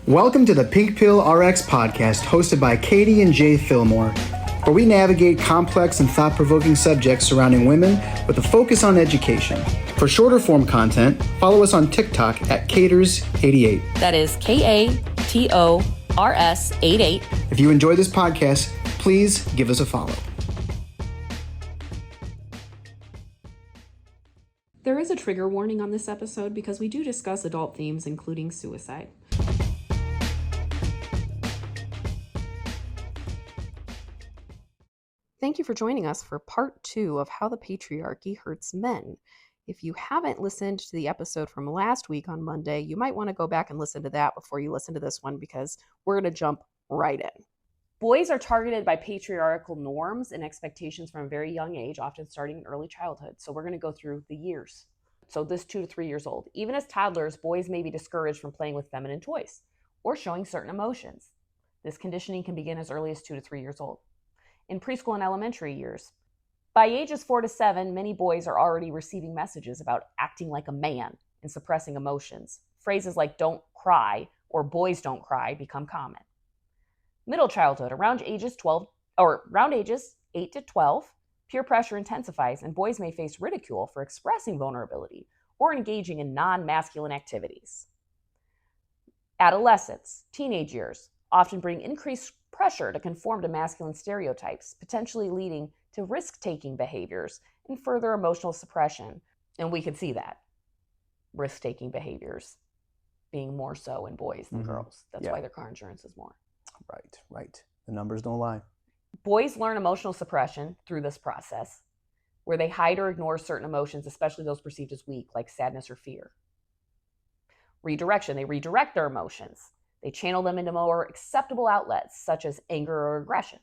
Welcome to the Pink Pill RX podcast, hosted by Katie and Jay Fillmore, where we navigate complex and thought-provoking subjects surrounding women with a focus on education. For shorter form content, follow us on TikTok at Caters88. That is KATORS88. If you enjoy this podcast, please give us a follow. There is a trigger warning on this episode because we do discuss adult themes, including suicide. Thank you for joining us for part 2 of How the Patriarchy Hurts Men. If you haven't listened to the episode from last week on Monday, you might want to go back and listen to that before you listen to this one, because we're going to jump right in. Boys are targeted by patriarchal norms and expectations from a very young age, often starting in early childhood. So we're going to go through the years. So this 2 to 3 years old. Even as toddlers, boys may be discouraged from playing with feminine toys or showing certain emotions. This conditioning can begin as early as 2 to 3 years old. In preschool and elementary years, by ages 4 to 7, many boys are already receiving messages about acting like a man and suppressing emotions. Phrases like "don't cry" or "boys don't cry" become common. Middle childhood, around ages 8 to 12, peer pressure intensifies and boys may face ridicule for expressing vulnerability or engaging in non-masculine activities. Adolescence, teenage years, often bring increased pressure to conform to masculine stereotypes, potentially leading to risk-taking behaviors and further emotional suppression. And we can see that. Risk-taking behaviors being more so in boys than girls. That's why their car insurance is more. Right. The numbers don't lie. Boys learn emotional suppression through this process, where they hide or ignore certain emotions, especially those perceived as weak, like sadness or fear. Redirection. They redirect their emotions. They channel them into more acceptable outlets, such as anger or aggression.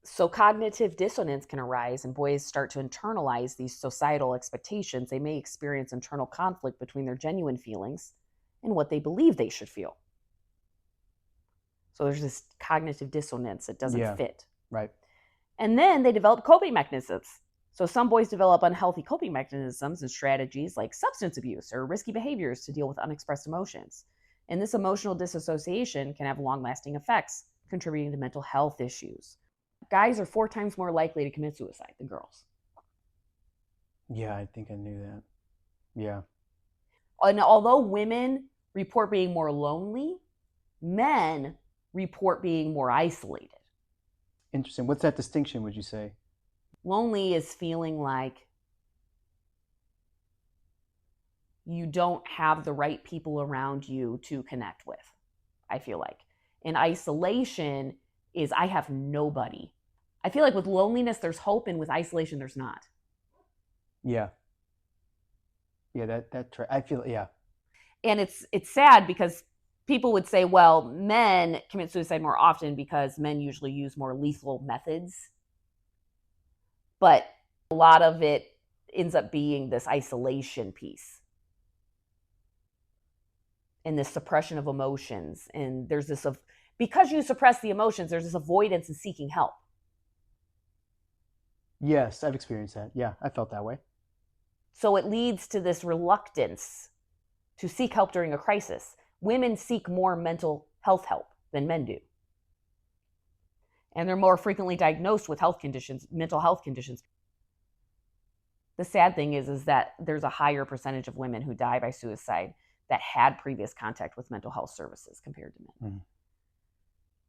So cognitive dissonance can arise, and boys start to internalize these societal expectations. They may experience internal conflict between their genuine feelings and what they believe they should feel. So there's this cognitive dissonance that doesn't fit. Right. And then they develop coping mechanisms. So some boys develop unhealthy coping mechanisms and strategies like substance abuse or risky behaviors to deal with unexpressed emotions. And this emotional disassociation can have long-lasting effects, contributing to mental health issues. Guys are 4 times more likely to commit suicide than girls. Yeah, I think I knew that. Yeah. And although women report being more lonely, men report being more isolated. Interesting. What's that distinction, would you say? Lonely is feeling like you don't have the right people around you to connect with, I feel like. And isolation is I have nobody. I feel like with loneliness, there's hope, and with isolation, there's not. Yeah. Yeah, I feel, yeah. And it's sad because people would say, well, men commit suicide more often because men usually use more lethal methods. But a lot of it ends up being this isolation piece and this suppression of emotions. And there's this, because you suppress the emotions, there's this avoidance and seeking help. Yes, I've experienced that. Yeah, I felt that way. So it leads to this reluctance to seek help during a crisis. Women seek more mental health help than men do. And they're more frequently diagnosed with mental health conditions. The sad thing is that there's a higher percentage of women who die by suicide that had previous contact with mental health services compared to men.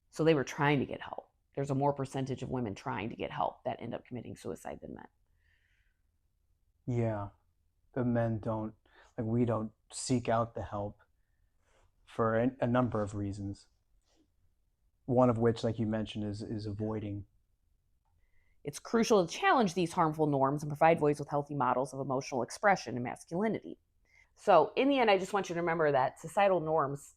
So they were trying to get help. There's a more percentage of women trying to get help that end up committing suicide than men. Yeah. The men don't, we don't seek out the help for a number of reasons. One of which, like you mentioned, is avoiding. It's crucial to challenge these harmful norms and provide boys with healthy models of emotional expression and masculinity. So in the end, I just want you to remember that societal norms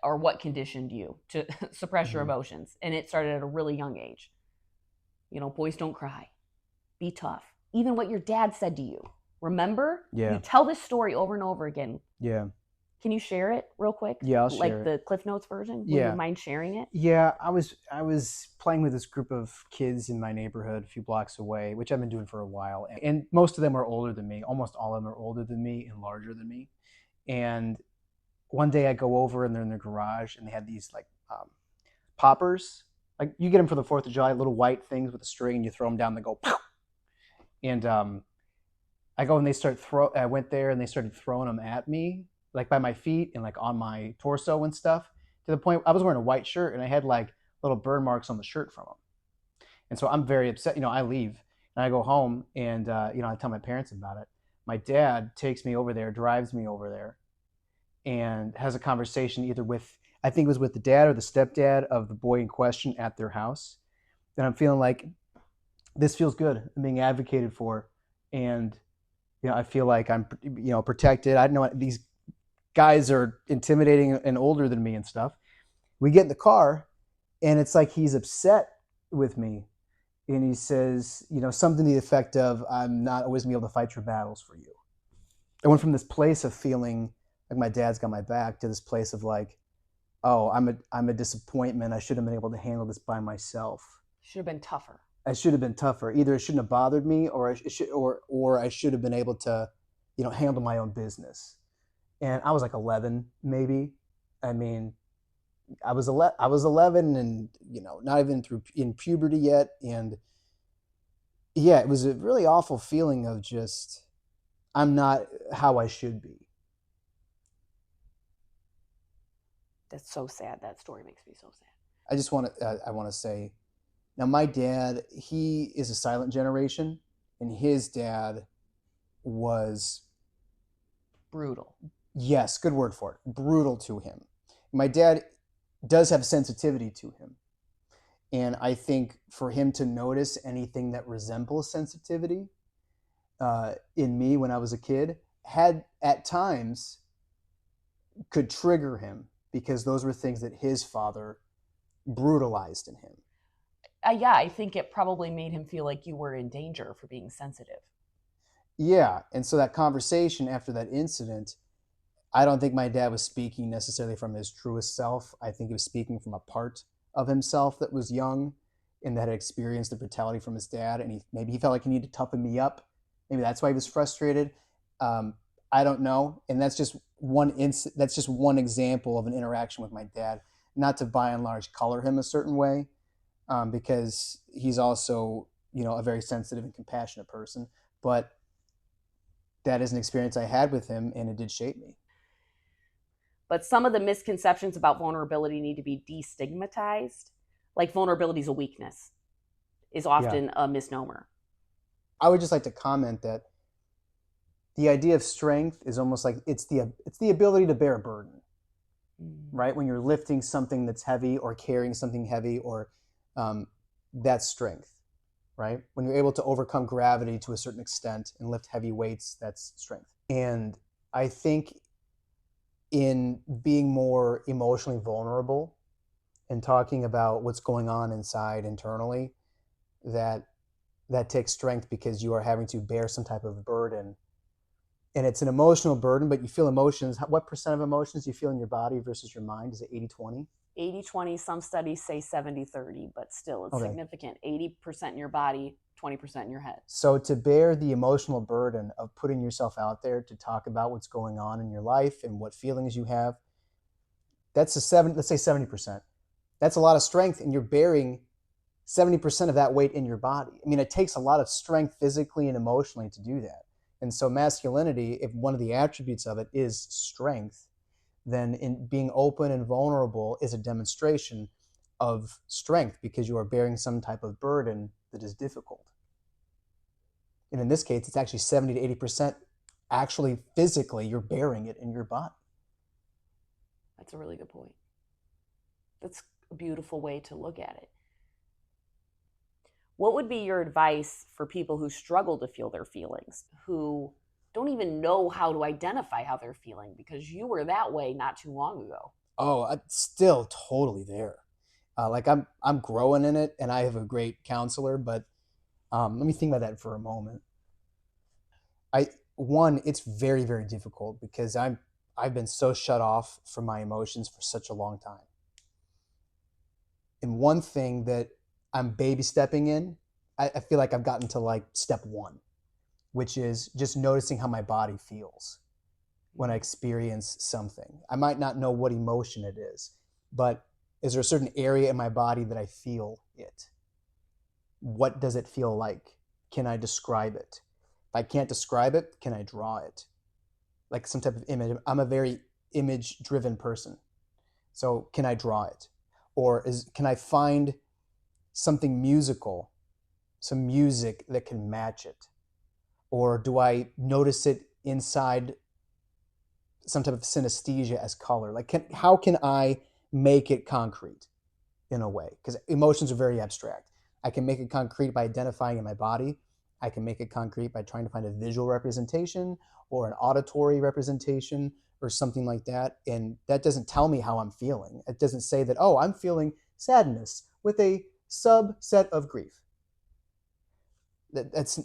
are what conditioned you to suppress your emotions. And it started at a really young age. Boys don't cry. Be tough. Even what your dad said to you. Remember? Yeah. You tell this story over and over again. Yeah. Can you share it real quick? Yeah, I'll share like it. the Cliff Notes version? Yeah. Would you mind sharing it? Yeah, I was playing with this group of kids in my neighborhood a few blocks away, which I've been doing for a while. And most of them are older than me. Almost all of them are older than me and larger than me. And one day I go over and they're in their garage and they had these like poppers. Like you get them for the 4th of July, little white things with a string, and you throw them down, and they go pow. And I go and I went there and they started throwing them at me, like by my feet and like on my torso and stuff, to the point I was wearing a white shirt and I had like little burn marks on the shirt from them. And so I'm very upset. I leave and I go home and, I tell my parents about it. My dad takes me over there, drives me over there, and has a conversation either with, I think it was with the dad or the stepdad of the boy in question at their house. And I'm feeling like this feels good. I'm being advocated for. And, I feel like I'm, protected. I know these guys are intimidating and older than me and stuff. We get in the car and it's like he's upset with me. And he says, something to the effect of, I'm not always going to be able to fight your battles for you. I went from this place of feeling like my dad's got my back to this place of like, oh, I'm a disappointment. I should have been able to handle this by myself. Should have been tougher. I should have been tougher. Either it shouldn't have bothered me, or I should have been able to, handle my own business. And I was like 11, maybe. I mean, I was 11, and not even in puberty yet, and yeah, it was a really awful feeling of just I'm not how I should be. That's so sad. That story makes me so sad. I want to say, now my dad, he is a silent generation, and his dad was brutal. Yes, good word for it. Brutal to him. My dad does have sensitivity to him. And I think for him to notice anything that resembles sensitivity in me when I was a kid had at times could trigger him, because those were things that his father brutalized in him. Yeah, I think it probably made him feel like you were in danger for being sensitive. Yeah. And so that conversation after that incident, I don't think my dad was speaking necessarily from his truest self. I think he was speaking from a part of himself that was young and that had experienced the brutality from his dad. And maybe he felt like he needed to toughen me up. Maybe that's why he was frustrated. I don't know. And that's just one example of an interaction with my dad, not to by and large color him a certain way, because he's also, a very sensitive and compassionate person. But that is an experience I had with him, and it did shape me. But some of the misconceptions about vulnerability need to be destigmatized. Like vulnerability is a weakness is often a misnomer. I would just like to comment that the idea of strength is almost like it's the ability to bear a burden, right? When you're lifting something that's heavy or carrying something heavy, or that's strength, right? When you're able to overcome gravity to a certain extent and lift heavy weights, that's strength. And I think in being more emotionally vulnerable and talking about what's going on inside internally, that takes strength, because you are having to bear some type of burden. And it's an emotional burden, but you feel emotions. What percent of emotions do you feel in your body versus your mind? Is it 80-20? 80-20, some studies say 70-30, but still it's significant. 80% in your body, 20% in your head. So to bear the emotional burden of putting yourself out there to talk about what's going on in your life and what feelings you have, let's say 70%. That's a lot of strength, and you're bearing 70% of that weight in your body. I mean, it takes a lot of strength physically and emotionally to do that. And so masculinity, if one of the attributes of it is strength, then in being open and vulnerable is a demonstration of strength, because you are bearing some type of burden that is difficult. And in this case, it's actually 70 to 80% actually physically you're bearing it in your body. That's a really good point. That's a beautiful way to look at it. What would be your advice for people who struggle to feel their feelings, who don't even know how to identify how they're feeling? Because you were that way not too long ago. Oh, I'm still totally there. I'm growing in it, and I have a great counselor, but let me think about that for a moment. It's very, very difficult, because I've been so shut off from my emotions for such a long time. And one thing that I'm baby stepping in, I feel like I've gotten to like step one, which is just noticing how my body feels. when I experience something. I might not know what emotion it is, but is there a certain area in my body that I feel it? What does it feel like? Can I describe it? If I can't describe it, can I draw it? Like some type of image. I'm a very image-driven person. So can I draw it? Or can I find something musical, some music that can match it? Or do I notice it inside some type of synesthesia as color? Like, how can I make it concrete in a way? Because emotions are very abstract. I can make it concrete by identifying in my body. I can make it concrete by trying to find a visual representation or an auditory representation or something like that. And that doesn't tell me how I'm feeling. It doesn't say that, oh, I'm feeling sadness with a subset of grief.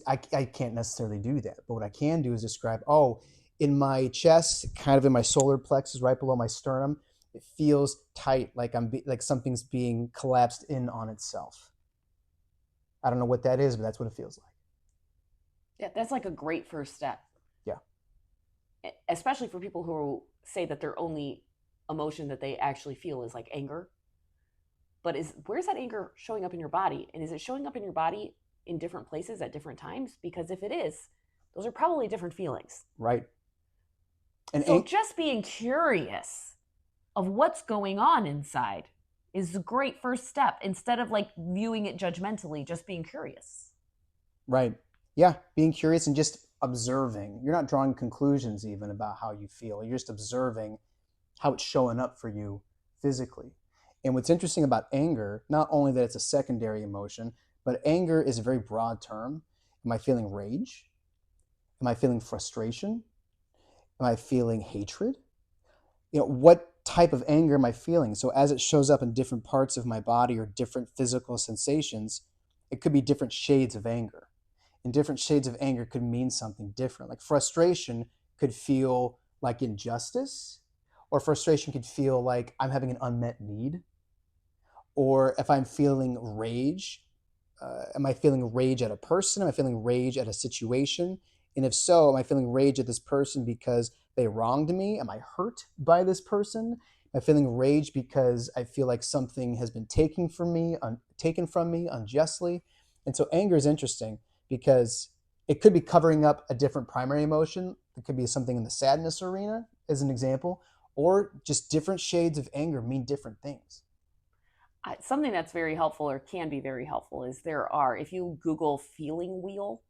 I can't necessarily do that. But what I can do is describe, oh, in my chest, kind of in my solar plexus, right below my sternum, it feels tight, like like something's being collapsed in on itself. I don't know what that is, but that's what it feels like. Yeah, that's like a great first step. Yeah. Especially for people who say that their only emotion that they actually feel is like anger. But where's that anger showing up in your body? And is it showing up in your body in different places at different times? Because if it is, those are probably different feelings. Right. And so just being curious of what's going on inside is a great first step, instead of like viewing it judgmentally, just being curious. Right. Yeah. Being curious and just observing. You're not drawing conclusions even about how you feel. You're just observing how it's showing up for you physically. And what's interesting about anger, not only that it's a secondary emotion, but anger is a very broad term. Am I feeling rage? Am I feeling frustration? Am I feeling hatred? What type of anger am I feeling? So as it shows up in different parts of my body or different physical sensations, it could be different shades of anger. And different shades of anger could mean something different. Like frustration could feel like injustice, or frustration could feel like I'm having an unmet need. Or if I'm feeling rage, am I feeling rage at a person? Am I feeling rage at a situation? And if so, am I feeling rage at this person because they wronged me? Am I hurt by this person? Am I feeling rage because I feel like something has been taken from me unjustly? And so anger is interesting because it could be covering up a different primary emotion. It could be something in the sadness arena, as an example, or just different shades of anger mean different things. Something that's very helpful, or can be very helpful, is if you Google feeling wheel,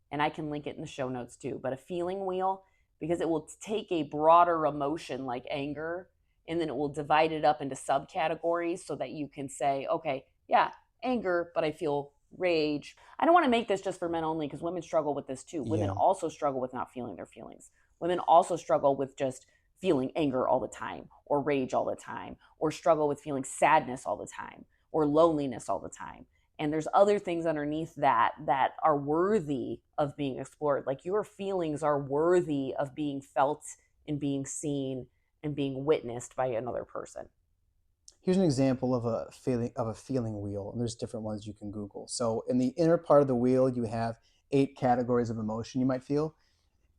and I can link it in the show notes too, but a feeling wheel, because it will take a broader emotion like anger, and then it will divide it up into subcategories so that you can say, okay, yeah, anger, but I feel rage. I don't want to make this just for men only, because women struggle with this too. Women also struggle with not feeling their feelings. Women also struggle with just feeling anger all the time, or rage all the time, or struggle with feeling sadness all the time, or loneliness all the time. And there's other things underneath that are worthy of being explored. Like, your feelings are worthy of being felt and being seen and being witnessed by another person. Here's an example of a feeling wheel, and there's different ones you can Google. So in the inner part of the wheel, you have 8 categories of emotion you might feel: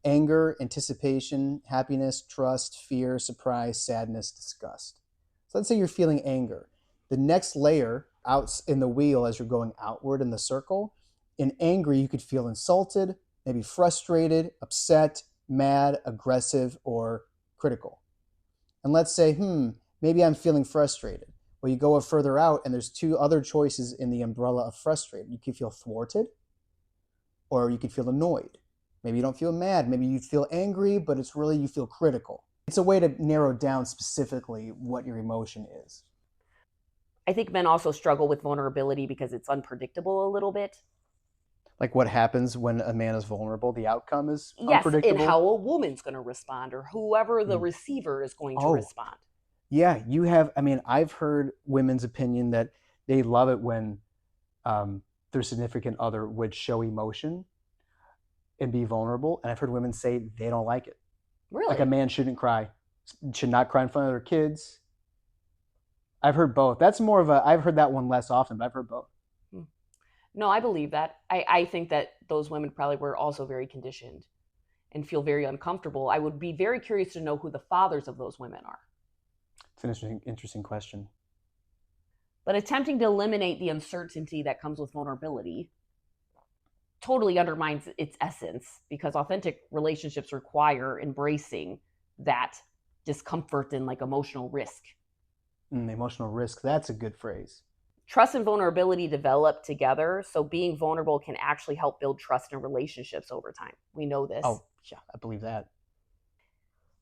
anger, anticipation, happiness, trust, fear, surprise, sadness, disgust. So let's say you're feeling anger. The next layer out in the wheel, as you're going outward in the circle, in angry, you could feel insulted, maybe frustrated, upset, mad, aggressive, or critical. And let's say, maybe I'm feeling frustrated. Well, you go further out, and there's 2 other choices in the umbrella of frustrated. You could feel thwarted, or you could feel annoyed. Maybe you don't feel mad. Maybe you feel angry, but it's really you feel critical. It's a way to narrow down specifically what your emotion is. I think men also struggle with vulnerability because it's unpredictable a little bit. Like what happens when a man is vulnerable? The outcome is unpredictable. Yes, and how a woman's going to respond, or whoever the receiver is going to respond. Yeah, I've heard women's opinion that they love it when their significant other would show emotion and be vulnerable. And I've heard women say they don't like it. Really? Like a man should not cry in front of their kids. I've heard both. I've heard that one less often, but I've heard both. No, I believe that. I think that those women probably were also very conditioned. and feel very uncomfortable, I would be very curious to know who the fathers of those women are. It's an interesting question. But attempting to eliminate the uncertainty that comes with vulnerability totally undermines its essence, because authentic relationships require embracing that discomfort and like emotional risk. Emotional risk, that's a good phrase. Trust and vulnerability develop together, so being vulnerable can actually help build trust in relationships over time. We know this. Oh, yeah, I believe that.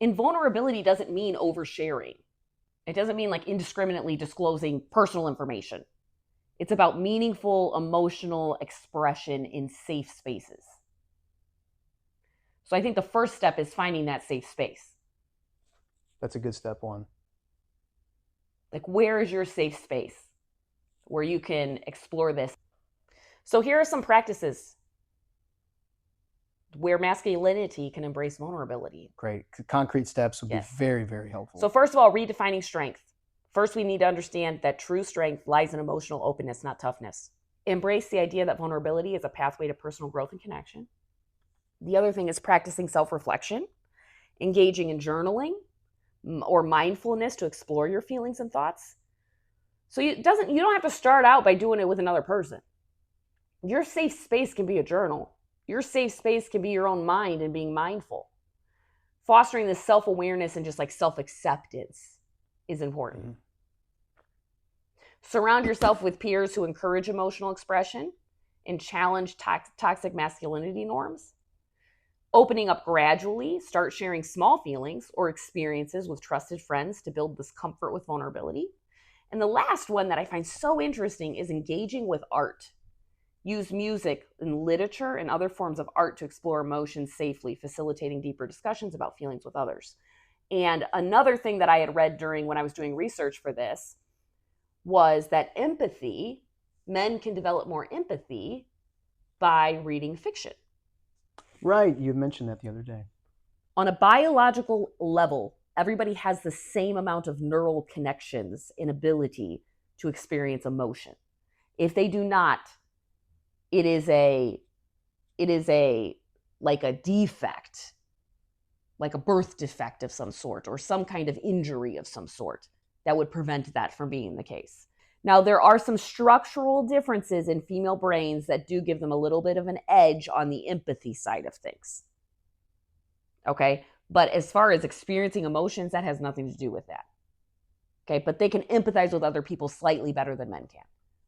Invulnerability doesn't mean oversharing. It doesn't mean like indiscriminately disclosing personal information. It's about meaningful emotional expression in safe spaces. So I think the first step is finding that safe space. That's a good step one. Like, where is your safe space where you can explore this? So here are some practices where masculinity can embrace vulnerability. Great. Concrete steps would Yes. be very, very helpful. So first of all, redefining strength. First, we need to understand that true strength lies in emotional openness, not toughness. Embrace the idea that vulnerability is a pathway to personal growth and connection. The other thing is practicing self-reflection, engaging in journaling or mindfulness to explore your feelings and thoughts. So you don't have to start out by doing it with another person. Your safe space can be a journal. Your safe space can be your own mind and being mindful. Fostering this self-awareness and just like self-acceptance is important. Mm-hmm. Surround yourself with peers who encourage emotional expression and challenge toxic masculinity norms. Opening up gradually, start sharing small feelings or experiences with trusted friends to build this comfort with vulnerability. And the last one that I find so interesting is engaging with art. Use music and literature and other forms of art to explore emotions safely, facilitating deeper discussions about feelings with others. And another thing that I had read when I was doing research for this was that men can develop more empathy by reading fiction. Right, you mentioned that the other day. On a biological level, everybody has the same amount of neural connections and ability to experience emotion. If they do not, it is a like a defect, like a birth defect of some sort, or some kind of injury of some sort that would prevent that from being the case. Now, there are some structural differences in female brains that do give them a little bit of an edge on the empathy side of things. Okay? But as far as experiencing emotions, that has nothing to do with that. Okay? But they can empathize with other people slightly better than men can.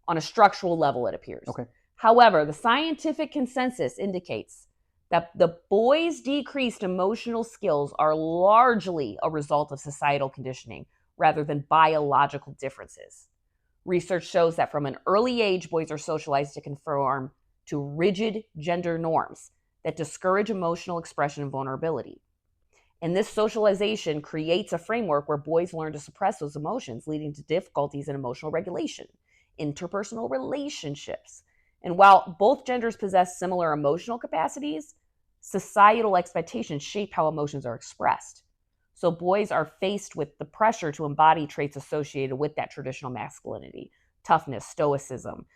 On a structural level, it appears. Okay. However, the scientific consensus indicates that the boys' decreased emotional skills are largely a result of societal conditioning rather than biological differences. Research shows that from an early age, boys are socialized to conform to rigid gender norms that discourage emotional expression and vulnerability. And this socialization creates a framework where boys learn to suppress those emotions, leading to difficulties in emotional regulation, interpersonal relationships. And while both genders possess similar emotional capacities, societal expectations shape how emotions are expressed. So boys are faced with the pressure to embody traits associated with that traditional masculinity, toughness, stoicism,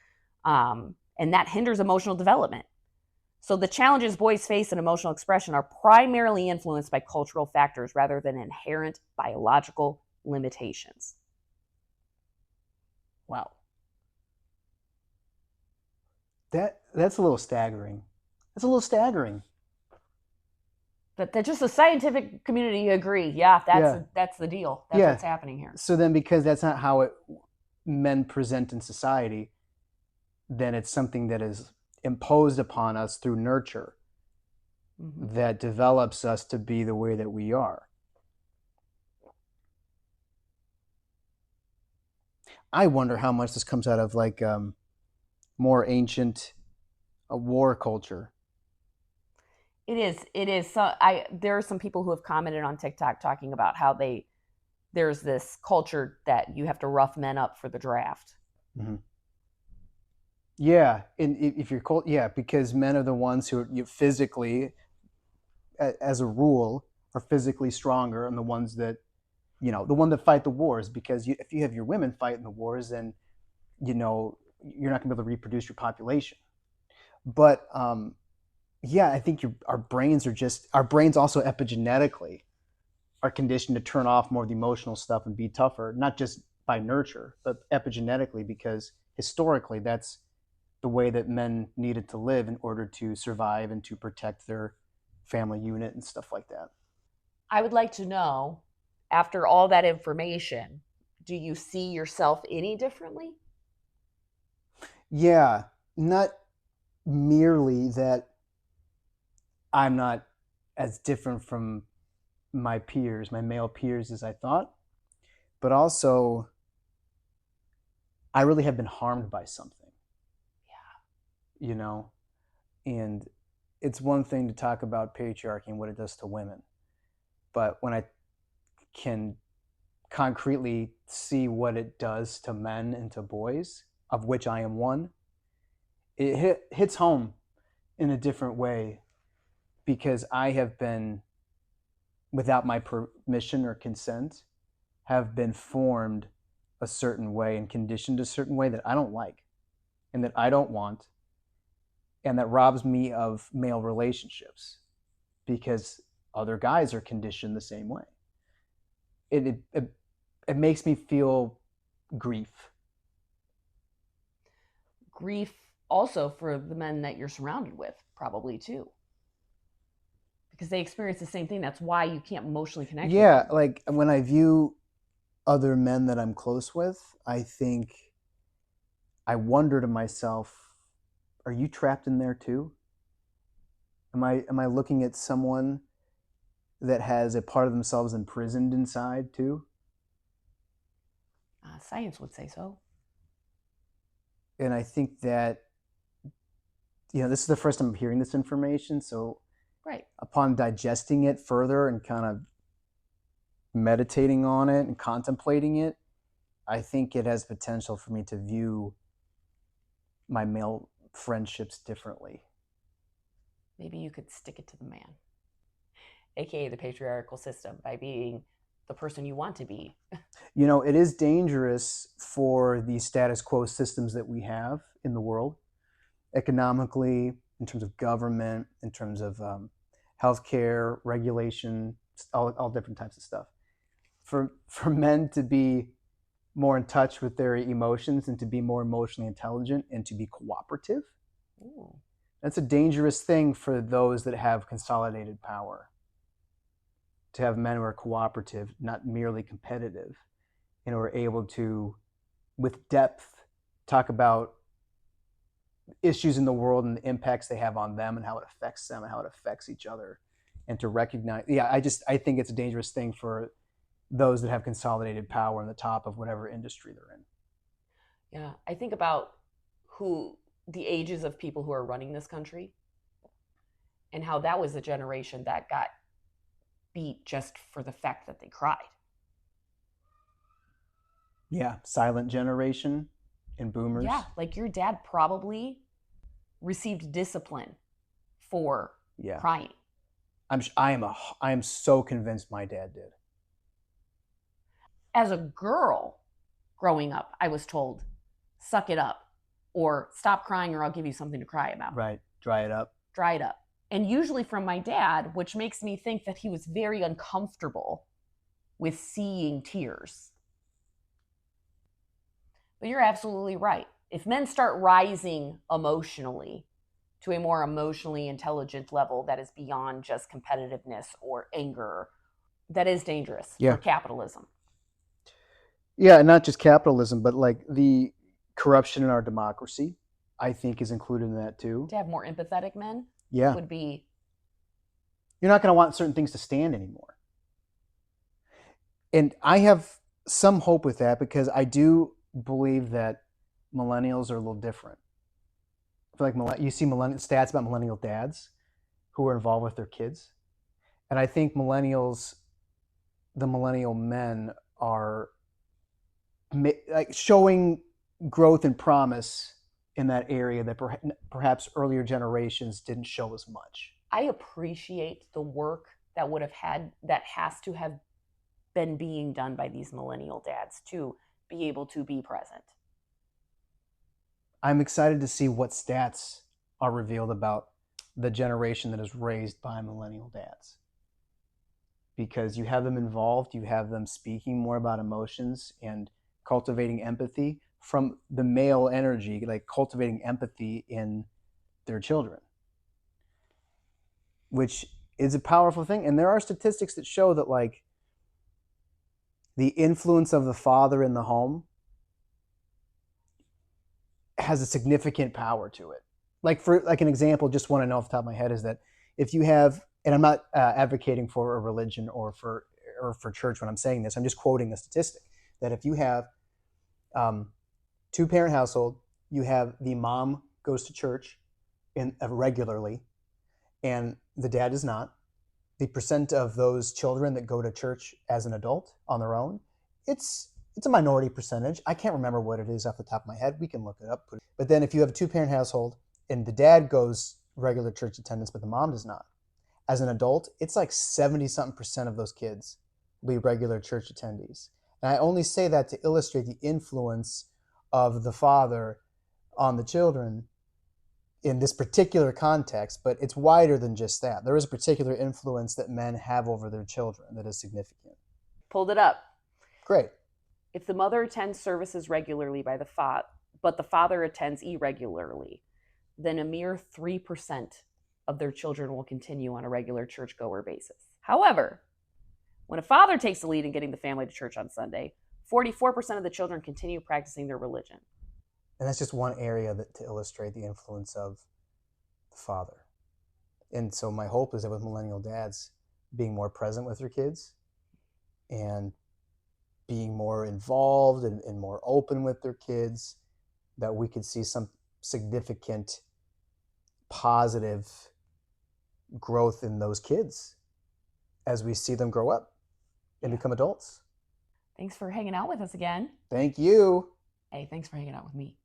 and that hinders emotional development. So the challenges boys face in emotional expression are primarily influenced by cultural factors rather than inherent biological limitations. Wow. That's a little staggering. But just the scientific community agree. Yeah, that's the deal. That's what's happening here. So then, because that's not how men present in society, then it's something that is imposed upon us through nurture, mm-hmm. that develops us to be the way that we are. I wonder how much this comes out of like more ancient war culture. It is. So there are some people who have commented on TikTok talking about how there's this culture that you have to rough men up for the draft. Mm-hmm. Yeah, and if you're cold, because men are the ones who are physically, as a rule, are physically stronger, and the ones that, the one that fight the wars. Because if you have your women fighting the wars, then, you're not going to be able to reproduce your population. But Yeah, I think our brains also epigenetically are conditioned to turn off more of the emotional stuff and be tougher, not just by nurture, but epigenetically, because historically that's the way that men needed to live in order to survive and to protect their family unit and stuff like that. I would like to know, after all that information, do you see yourself any differently? Yeah, not merely that I'm not as different from my peers, my male peers, as I thought, but also I really have been harmed by something, you know? And it's one thing to talk about patriarchy and what it does to women, but when I can concretely see what it does to men and to boys, of which I am one, it hits home in a different way because I have been, without my permission or consent, have been formed a certain way and conditioned a certain way that I don't like and that I don't want and that robs me of male relationships because other guys are conditioned the same way. It makes me feel grief. Grief also for the men that you're surrounded with, probably too. Because they experience the same thing. That's why you can't emotionally connect with them. Like when I view other men that I'm close with, I wonder to myself, are you trapped in there too? Am I looking at someone that has a part of themselves imprisoned inside too? Science would say so. And I think that this is the first time I'm hearing this information, so right. Upon digesting it further and kind of meditating on it and contemplating it, I think it has potential for me to view my male friendships differently. Maybe you could stick it to the man, aka the patriarchal system, by being the person you want to be. It is dangerous for the status quo systems that we have in the world, economically, in terms of government, in terms of healthcare, regulation, all different types of stuff. For men to be more in touch with their emotions and to be more emotionally intelligent and to be cooperative, Ooh. that's a dangerous thing for those that have consolidated power. To have men who are cooperative, not merely competitive, and who are able to, with depth, talk about issues in the world and the impacts they have on them and how it affects them and how it affects each other, and to recognize. I think it's a dangerous thing for those that have consolidated power in the top of whatever industry they're in. Yeah, I think about the ages of people who are running this country and how that was a generation that got beat just for the fact that they cried. Yeah, silent generation and boomers. Yeah, like your dad probably received discipline for crying. I am so convinced my dad did. As a girl growing up, I was told, suck it up or stop crying or I'll give you something to cry about. Right. Dry it up. Dry it up. And usually from my dad, which makes me think that he was very uncomfortable with seeing tears. But you're absolutely right. If men start rising emotionally to a more emotionally intelligent level that is beyond just competitiveness or anger, that is dangerous for capitalism. Yeah, not just capitalism, but like the corruption in our democracy, I think is included in that too. To have more empathetic men would be... You're not going to want certain things to stand anymore. And I have some hope with that because I do believe that millennials are a little different. I feel like you see stats about millennial dads who are involved with their kids. And I think the millennial men are like showing growth and promise in that area that perhaps earlier generations didn't show as much. I appreciate the work that has to have been being done by these millennial dads to be able to be present. I'm excited to see what stats are revealed about the generation that is raised by millennial dads. Because you have them involved, you have them speaking more about emotions and cultivating empathy from the male energy, like cultivating empathy in their children, which is a powerful thing. And there are statistics that show that like the influence of the father in the home has a significant power to it. Like for like an example, just want to know off the top of my head is that if you have, and I'm not advocating for a religion or for church when I'm saying this, I'm just quoting a statistic that if you have 2-parent household, you have the mom goes to church regularly, and the dad does not. The percent of those children that go to church as an adult on their own, it's a minority percentage. I can't remember what it is off the top of my head. We can look it up. But then if you have a 2-parent household and the dad goes regular church attendance, but the mom does not, as an adult, it's like 70-something% of those kids will be regular church attendees. And I only say that to illustrate the influence of the father on the children in this particular context, but it's wider than just that. There is a particular influence that men have over their children that is significant. Pulled it up. Great. If the mother attends services regularly but the father attends irregularly, then a mere 3% of their children will continue on a regular churchgoer basis. However, when a father takes the lead in getting the family to church on Sunday, 44% of the children continue practicing their religion. And that's just one area to illustrate the influence of the father. And so my hope is that with millennial dads being more present with their kids and being more involved and more open with their kids, that we could see some significant positive growth in those kids as we see them grow up and become adults. Thanks for hanging out with us again. Thank you. Hey, thanks for hanging out with me.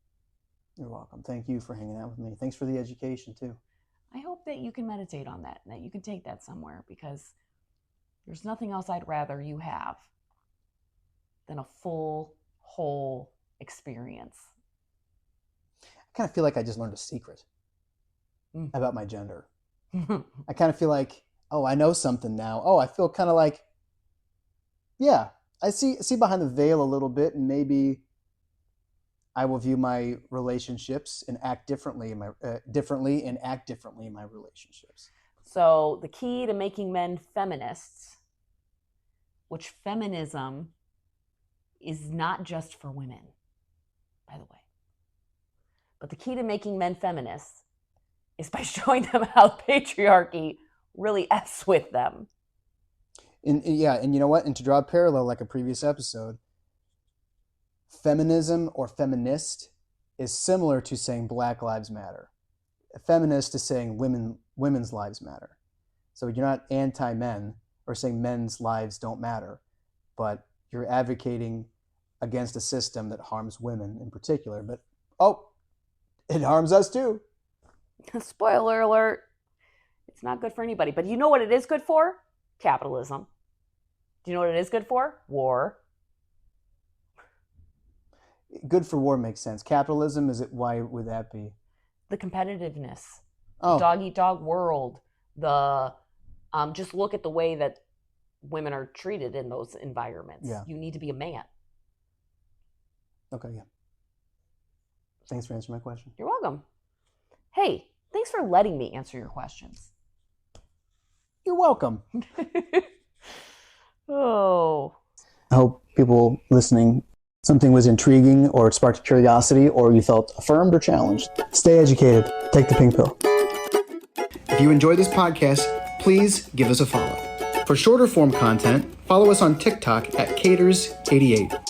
You're welcome. Thank you for hanging out with me. Thanks for the education too. I hope that you can meditate on that and that you can take that somewhere, because there's nothing else I'd rather you have than a full, whole experience. I kind of feel like I just learned a secret about my gender. I kind of feel like, oh, I know something now. Oh, I feel kind of like, yeah, I see behind the veil a little bit, and maybe I will view my relationships and act differently in act differently in my relationships. So the key to making men feminists, which feminism is not just for women, by the way, but the key to making men feminists is by showing them how patriarchy really F's with them. And you know what? And to draw a parallel, like a previous episode, feminism or feminist is similar to saying Black Lives Matter. A feminist is saying women's lives matter. So you're not anti-men or saying men's lives don't matter, but you're advocating against a system that harms women in particular. But, it harms us too. Spoiler alert. It's not good for anybody. But you know what it is good for? Capitalism. Do you know what it is good for? War. Good for war makes sense. Capitalism, why would that be? The competitiveness. The dog-eat-dog world. Just look at the way that women are treated in those environments. Yeah. You need to be a man. Okay, yeah. Thanks for answering my question. You're welcome. Hey, thanks for letting me answer your questions. You're welcome. Oh. I hope people listening, something was intriguing or it sparked curiosity or you felt affirmed or challenged. Stay educated. Take the pink pill. If you enjoyed this podcast, please give us a follow. For shorter form content, follow us on TikTok at Caters88.